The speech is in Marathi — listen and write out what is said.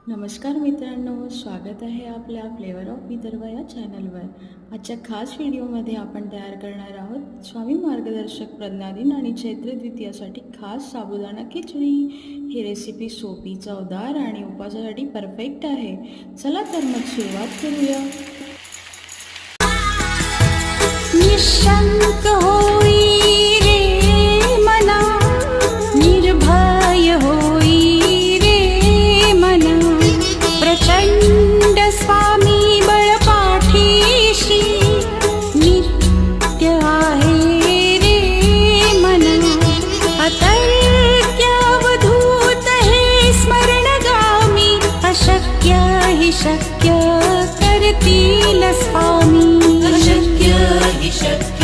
नमस्कार मित्रांनो, स्वागत आहे आपल्या फ्लेवर ऑफ विदर्भ या चॅनलवर. आजच्या खास व्हिडिओमध्ये आपण तयार करणार आहोत स्वामी मार्गदर्शक प्रज्ञादिन आणि चैत्र द्वितीयासाठी खास साबुदाणा खिचडी. ही रेसिपी सोपी, चवदार आणि उपवासासाठी परफेक्ट आहे. चला तर मग सुरुवात करूया. निशंक होई रे मना, निर्भय होई रे मना, प्रचंड स्वामी बळपाठीशी नित्य आहे रे मना. अतर्क्य अवधूत हे स्मरणगामी, अशक्य हि शक्य करतील स्वामी. अशक्य हि शक्य